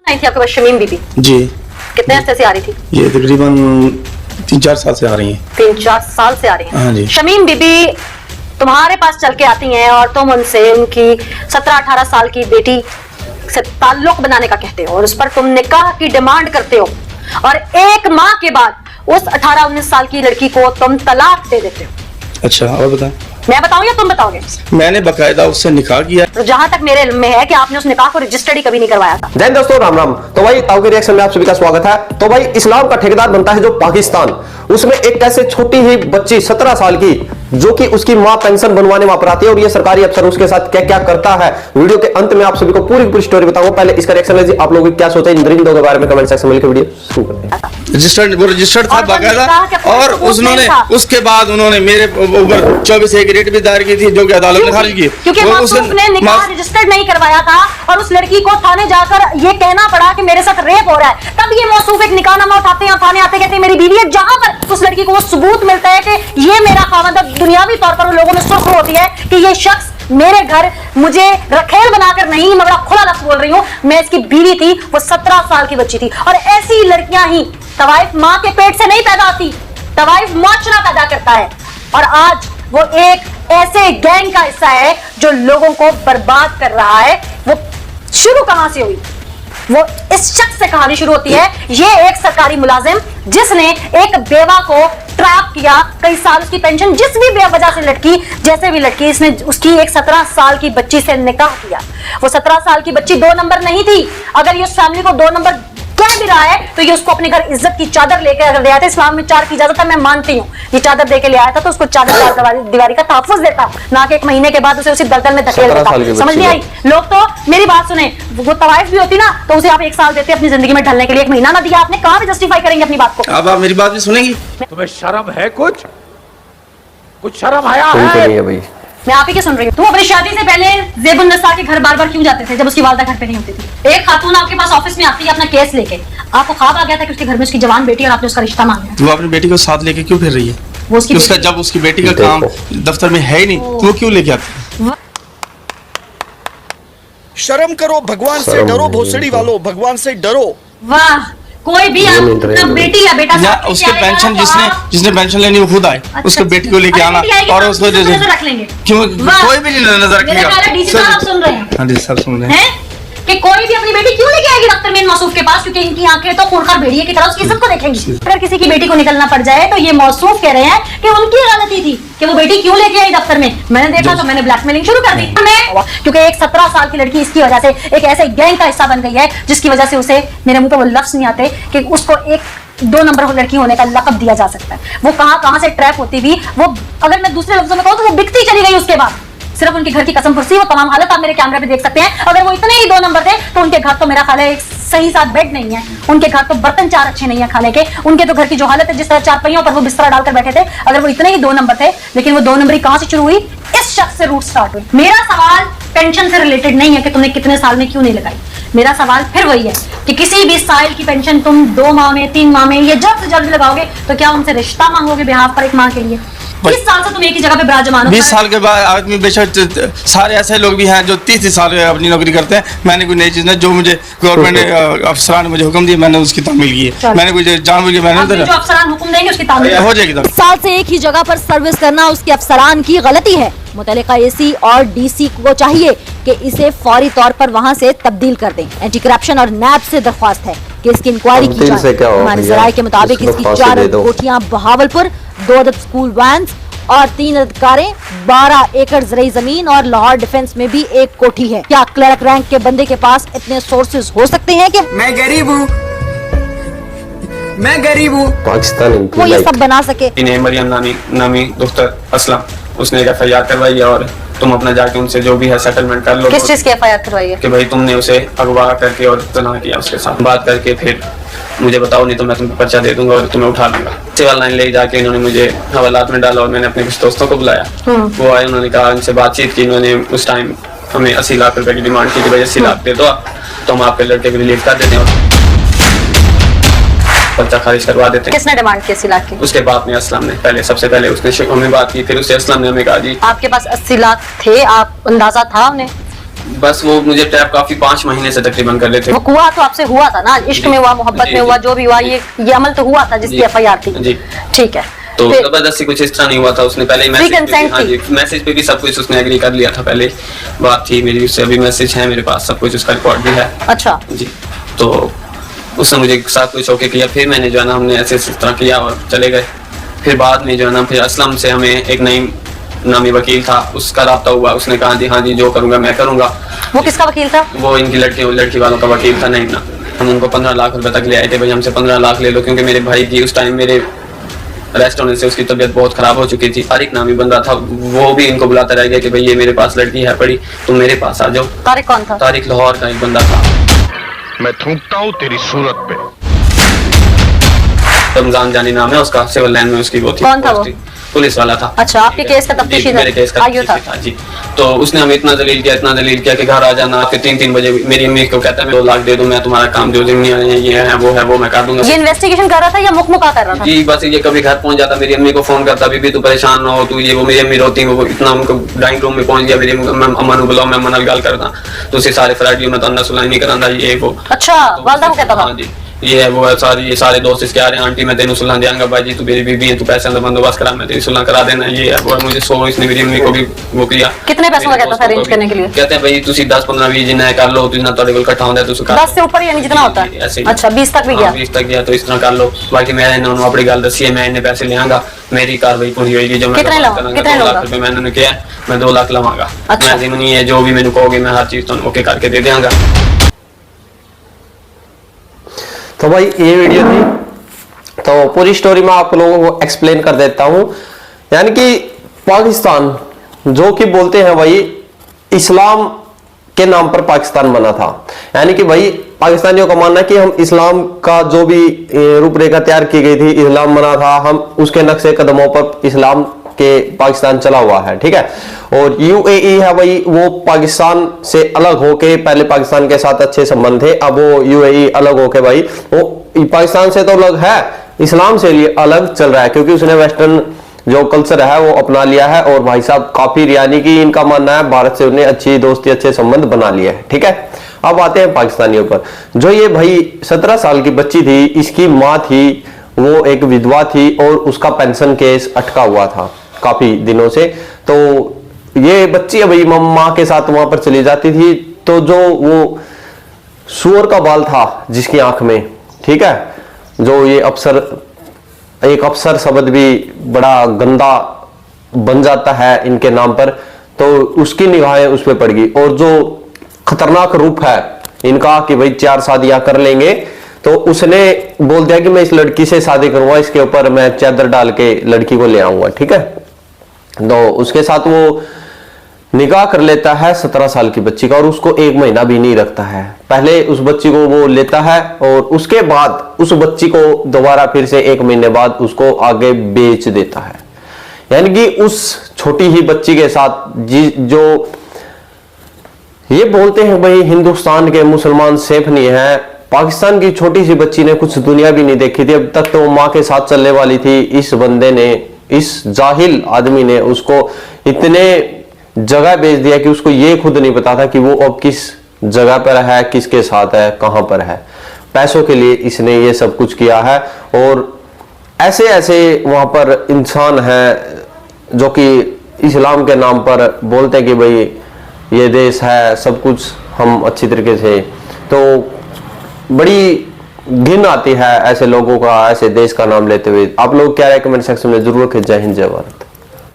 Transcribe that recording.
आई थी आपके पास शमीम बीबी? जी। कितने अरसे से आ रही थी? ये तकरीबन 3-4 साल से आ रही हैं। 3-4 साल से आ रही हैं। हाँ जी। शमीम बीबी तुम्हारे पास चल के आती हैं और तुम उनसे उनकी 17-18 साल की बेटी से ताल्लुक बनाने का कहते हो और उस पर तुम निकाह की डिमांड करते हो और 1 माह के बाद उस 18-19 साल की लड़की को तुम तलाक दे देते हो। अच्छा, और बता। मैं बताऊं या तुम बताओगे? मैंने बकायदा उससे निकाह किया। तो जहां तक मेरे इल्म में है कि आपने उस निकाह को रजिस्टर्ड ही कभी नहीं करवाया था। जय दोस्तों, राम राम। तो भाई ताऊ के रिएक्शन में आप सभी का स्वागत है। तो भाई इस्लाम का ठेकेदार बनता है जो पाकिस्तान, उसमें एक ऐसे छोटी ही बच्ची 17 साल की जो कि उसकी मां पेंशन बनवाने वहां पर आती है और ये सरकारी अफसर उसके साथ क्या क्या करता है। वीडियो के अंत में आप सभी को पूरी स्टोरी बताऊंगा। पहले इसका रिएक्शन है, आप लोग क्या सोचते हैं इन दरिंदों के बारे में कमेंट सेक्शन में लिखकर वीडियो शुरू करते हैं। रजिस्टर्ड था बाकायदा और उन्होंने उसके बाद उन्होंने मेरे ऊपर 24A की रेट भी दायर की थी जो कि अदालत ने खारिज की, क्योंकि मासूफ ने निकाह रजिस्टर्ड नहीं करवाया था और उस लड़की को थाने जाकर ये कहना पड़ा कि मेरे साथ रेप हो रहा है। तब ये मासूफ एक निकाहनामा उठाते हैं, थाने आते कहते हैं मेरी बीवी है, जहां पर उस लड़की को वो सबूत मिलता है कि ये मेरा खावंद है। दुनियावी तौर पर लोगों में सुर्ख होती है कि ये शख्स मेरे घर मुझे रखेल बनाकर नहीं, मैं बड़ा खुला लफ्ज बोल रही हूँ, मैं इसकी बीवी थी, वो 17 साल की बच्ची थी। और ऐसी लड़कियां ही तवाइफ मां के पेट से नहीं पैदा होती, तवाइफ मुआशरा पैदा करता है। और आज वो एक ऐसे गैंग का हिस्सा है जो लोगों को बर्बाद कर रहा है। वो शुरू कहां से हुई? वो इस शख्स से कहानी शुरू होती है। ये एक सरकारी मुलाजिम जिसने एक बेवा को ट्रैप किया, कई साल उसकी पेंशन जिस भी वजह से लटकी, जैसे भी लटकी, इसने उसकी एक 17 साल की बच्ची से निकाह किया। वो 17 साल की बच्ची 2 नंबर नहीं थी। अगर ये उस फैमिली को 2 नंबर कह भी रहा है तो ये उसको अपने घर इज्जत की चादर लेकर अगर ले आया था, इस्लाम में 4 की इजाजत है, मैं मानती हूँ, ये चादर देके ले आया था तो उसको चादर दीवारी का तहफ्फुज देता, ना कि 1 महीने के बाद उसे उसी दलदल में धकेल देता। समझ नहीं आई? लोग तो मेरी बात सुने, वो तवाइफ भी होती ना तो उसे आप 1 साल देते अपनी जिंदगी में ढलने के लिए, 1 महीना ना दिया आपने, कहां भी जस्टिफाई करेंगे अपनी बात को? अब आप मेरी बात भी सुनेंगी? तुम्हें शर्म है? कुछ शर्म आया है? भाई मैं आप ही के सुन रही हूँ। तुम अपनी शादी से पहले ज़ेबुन नसा के घर बार बार क्यों जाते थे जब उसकी वालदा घर पे नहीं होती थी? एक खातून आपके पास ऑफिस में आती है अपना केस लेके, आपको ख्वाब आ गया था कि उसके घर में उसकी जवान बेटी और आपने उसका रिश्ता मांगा। वो अपनी बेटी को साथ लेके क्यों फिर रही है? वो उसकी उसका जब उसकी बेटी का काम दफ्तर में है ही नहीं तो वो क्यों लेके आती है? शर्म करो, भगवान से डरो, भोसड़ी वालों, भगवान से डरो। वाह, कोई भी अपना बेटी या बेटा या उसके पेंशन जिसने पेंशन लेनी वो खुद आए, उसके बेटी को लेके आना और उसको रख लेंगे। क्यों कोई भी नहीं नजर रखेगा? सुन रहे हैं? हाँ जी, सब सुन रहे हैं कि कोई भी अपनी बेटी क्यों लेके आएगी डॉक्टर मीन मौसूफ के पास, क्योंकि इनकी आंखें तो खूंखार भेड़िए की तरह उसकी इज्जत को देखेंगी। अगर किसी की बेटी को निकलना पड़ जाए तो ये मौसूफ कह रहे हैं कि उनकी गलती थी कि वो बेटी क्यों लेके आई दफ्तर में। मैंने देखा तो मैंने ब्लैकमेलिंग शुरू कर दी, क्योंकि एक 17 साल की लड़की इसकी वजह से एक ऐसे गैंग का हिस्सा बन गई है जिसकी वजह से उसे, मेरे मुंह पे वो लफ्ज नहीं आते कि उसको एक 2 नंबर लड़की होने का लक़ब दिया जा सकता है। वो कहां से ट्रैप होती भी, वो अगर मैं दूसरे लफ्जों में कहूं तो वो बिकती चली गई। उसके बाद सिर्फ उनके घर की कसम पुरसी, वो तमाम हालत आप मेरे कैमरे पे देख सकते हैं। अगर वो इतने ही 2 नंबर थे तो उनके घर तो मेरा ख्याल है एक सही साथ बेड नहीं है, उनके घर तो बर्तन 4 अच्छे नहीं है खाने के, उनके तो घर की जो हालत है जिस तरह 4 पहियों पर वो बिस्तरा डालकर बैठे थे, अगर वो इतने ही 2 नंबर थे, लेकिन वो 2 नंबरी कहां से शुरू हुई? इस शख्स से रूट स्टार्ट हुई। मेरा सवाल पेंशन से रिलेटेड नहीं है कि तुमने कितने साल में क्यों नहीं लगाई। मेरा सवाल फिर वही है कि किसी भी साल की पेंशन तुम 2 माह में, 3 माह में, या जल्द से जल्द लगाओगे तो क्या उनसे रिश्ता मांगोगे बिहाफ पर 1 माह के लिए? 20 साल से तुम एक ही जगह पे विराजमान हो। 20 साल के बाद आदमी बेशक, सारे ऐसे लोग भी हैं जो 30 साल अपनी नौकरी करते हैं। मैंने कोई नई चीज नहीं, जो मुझे गवर्नमेंट अफसरान ने मुझे हुक्म दिया मैंने उसकी तामील की है। मैंने कोई जानबूझ के मैंने जो अफसरान हुक्म देंगे उसकी तामील हो जाएगी। 20 साल से एक ही जगह पर सर्विस करना उसके अफसरान की गलती है। मुतल्लिका एसी और डीसी को चाहिए कि इसे फौरी तौर पर वहां से तब्दील कर दें। एंटी करप्शन और नैब से दरख्वास्त है कि इसकी इंक्वायरी की जाए। हमारे जराये के मुताबिक इसकी 4 कोठियां बहावलपुर, 2 अदद स्कूल वैन्स और 3 अदद कारें, 12 एकड़ ज़रई जमीन और लाहौर डिफेंस में भी 1 कोठी है। क्या क्लर्क रैंक के बंदे के पास इतने सोर्सेज हो सकते हैं कि मैं गरीब हूँ पाकिस्तानी वो ये सब बना सके? इन्हें मरियम नामी दोस्त असलम, उसने एक FIR करवाई है और तुम अपना जाके उनसे जो भी है सेटलमेंट कर लो। किस चीज की FIR करवाई है? कि भाई तुमने उसे अगवा करके और तना किया, उसके साथ बात करके फिर मुझे बताओ, नहीं तो मैं तुम्हें पर्चा दे दूंगा और तुम्हें उठा लूंगा। सिविल लाइन ले जाके इन्होंने मुझे हवालात में डाला और मैंने अपने कुछ दोस्तों को बुलाया। वो आए, उन्होंने कहा, उनसे बातचीत की, उन्होंने उस टाइम हमें 80 लाख रुपए की डिमांड की कि भाई 80 लाख दे दो तो हम आपके लड़के को रिलीफ कर देते हैं, पर्चा खारिज करवा देते हैं। किसने डिमांड की 80 लाख की? उसके बाप ने, असलम ने, पहले सबसे पहले उसने हमें बात की, फिर उससे असलम ने हमें कहा जी आपके पास 80 लाख थे, आप अंदाजा था उन्हें? बस वो मुझे टैप काफी 5 महीने से तकरीबन कर रहे थे। वो हुआ तो आपसे हुआ था ना, इश्क जी। में हुआ, मोहब्बत जी, में हुआ, जी। जो भी हुआ, ये अमल तो हुआ था जिसकी जी। FIR थी। जी। ठीक है। तो फिर- जबरदस्ती कुछ इस तरह नहीं हुआ था, उसने पहले ही मैसेज consent हाँ थी। जी, मैसेज पे भी सब कुछ उसने एग्री कर लिया था, पहले बात थी मेरी उससे, अभी मैसेज है मेरे पास, सब कुछ उसका रिकॉर्ड भी है। अच्छा। जी। तो उसने मुझे साथ कुछ ओके किया, फिर मैंने जो है ना, हमने ऐसे इस तरह किया और चले गए। फिर बाद में जो है ना, फिर असलम से हमें एक नई नामी वकील था, उसका राब्ता हुआ, उसने कहा जी हाँ जी जो करूंगा मैं करूंगा। वो किसका वकील था? वो इनकी लड़की वालों का वकील था, नहीं ना। हम उनको 15 लाख रुपए तक ले आए थे, भाई हमसे 15 लाख ले लो, क्योंकि मेरे भाई की उस टाइम मेरे अरेस्ट होने से उसकी तबीयत बहुत खराब हो चुकी थी। तारिक नामी बंदा था, वो भी इनको बुलाता रह गया कि भाई ये मेरे पास लड़की है पड़ी, तुम मेरे पास आ जाओ। तारिक कौन था? तारिक लाहौर का एक बंदा था। मैं थूकता हूँ तेरी सूरत पे। रमजान जानी नाम है उसका, सिविल लाइन में उसकी वो थी। कौन था वो? पुलिस वाला था। अच्छा, आपके केस का तफ्तीशी था? मेरे केस का आयु तफ्तीशी था जी। तो उसने हमें इतना जलील किया कि घर आ जाना। फिर 3-3 बजे मेरी अम्मी को कहता है मैं 2 लाख दे दूं, मैं तुम्हारा काम जो जिम्मी है ये है वो मैं कर दूंगा। ये इन्वेस्टिगेशन कर रहा था या मुकमुका कर रहा था? जी बस ये कभी घर पहुंच जाता, मेरी अम्मी को फोन करता, बीबी तू परेशान ना हो, तू ये वो, मेरी अम्मी रोती वो इतना, उनको डाइनिंग रूम में पहुंच गया, मेरी अम्मा नु बुलाओ, मैं अम्मा नाल गल करदा, तो उसे सारे फ्राइडे में तो अन्ना सुलाई नहीं करांदा ये वो। अच्छा, वालदा को कहता था? हाँ जी, ये है वो है, ये सारे दोस्त इसके आ रहे हैं, आंटी मैं तेनू सुलह देंगा, भाई जी तू मेरी बीबी है, तू पैसे का बंदोबस्त करा, मैं तेरी सुलह करा देना, ये है वो है। मुझे 100 इसने मेरी अम्मी को भी वो किया। कितने पैसों का कहता था अरेंज करने के लिए? कहते हैं भाई तुसी 10-15-20 जिन्ना कर लो, जिन्ना ਤੁਹਾਡੇ ਕੋਲ ਇਕੱਠਾ ਹੁੰਦਾ ਤੁਸੀਂ ਕਰ 10 से ऊपर यानी जितना होता है? ऐसे ही। अच्छा, 20 तक भी गया? 20 तक गया, तो इस तरह कर लो। बाकी मैं इन्होंने अपनी गल दसी है, मैं इन्ने पैसे लेंगा, मेरी कार्रवाई पूरी होगी, जो मैं कितने बात लूंगा? करूंगा, कितने 2 लाख लूंगा? रुपए मैंने उन्हें किया, मैं 2 लाख लवांगा। अच्छा। मैं जिम्मी है जो भी मैंने कहोगे मैं हर चीज तुम ओके करके दे देंगा। तो भाई ये वीडियो थी, तो पूरी स्टोरी मैं आप लोगों को एक्सप्लेन कर देता हूं। यानी कि पाकिस्तान जो कि बोलते हैं भाई इस्लाम के नाम पर पाकिस्तान बना था, यानी कि भाई पाकिस्तानियों का मानना है कि हम इस्लाम का जो भी रूपरेखा तैयार की गई थी, इस्लाम बना था, हम उसके नक्शे कदमों पर इस्लाम के पाकिस्तान चला हुआ है, ठीक है। और UAE है भाई, वो पाकिस्तान से अलग होके, पहले पाकिस्तान के साथ अच्छे संबंध थे, अब वो UAE अलग होके भाई वो पाकिस्तान से तो अलग है, इस्लाम से अलग चल रहा है, क्योंकि उसने वेस्टर्न जो कल्चर है वो अपना लिया है। और भाई साहब काफी, यानी कि इनका मानना है भारत से उन्हें अच्छी दोस्ती, अच्छे संबंध बना लिए है, ठीक है। अब आते हैं पाकिस्तानियों पर। जो ये भाई 17 साल की बच्ची थी, इसकी माँ थी, वो एक विधवा थी और उसका पेंशन केस अटका हुआ था काफी दिनों से। तो ये बच्ची भाई माँ के साथ वहां पर चली जाती थी, तो जो वो सूअर का बाल था जिसकी आंख में, ठीक है, जो ये अफसर, एक अफसर शब्द भी बड़ा गंदा बन जाता है इनके नाम पर, तो उसकी निगाहें उस पर पड़ गई। और जो खतरनाक रूप है इनका कि भाई 4 शादियां कर लेंगे, तो उसने बोल दिया कि मैं इस लड़की से शादी करूंगा, इसके ऊपर मैं चादर डाल के लड़की को ले आऊंगा, ठीक है। तो उसके साथ वो निकाह कर लेता है 17 साल की बच्ची का, और उसको 1 महीना भी नहीं रखता है। पहले उस बच्ची को वो लेता है और उसके बाद उस बच्ची को दोबारा फिर से 1 महीने बाद उसको आगे बेच देता है। यानी कि उस छोटी ही बच्ची के साथ जो ये बोलते हैं भाई हिंदुस्तान के मुसलमान सेफ नहीं है, पाकिस्तान की छोटी सी बच्ची ने कुछ दुनिया भी नहीं देखी थी, अब तक तो वो माँ के साथ चलने वाली थी। इस बंदे ने, इस जाहिल आदमी ने उसको इतने जगह भेज दिया कि उसको ये खुद नहीं पता था कि वो अब किस जगह पर है, किसके साथ है, कहां पर है। पैसों के लिए इसने ये सब कुछ किया है। और ऐसे ऐसे वहां पर इंसान हैं जो कि इस्लाम के नाम पर बोलते हैं कि भाई ये देश है, सब कुछ हम अच्छी तरीके से, तो बड़ी घिन आती है ऐसे लोगों का, ऐसे देश का नाम लेते हुए। आप लोग क्या राय कमेंट सेक्शन में जरूर लिखें। जय हिंद, जय भारत।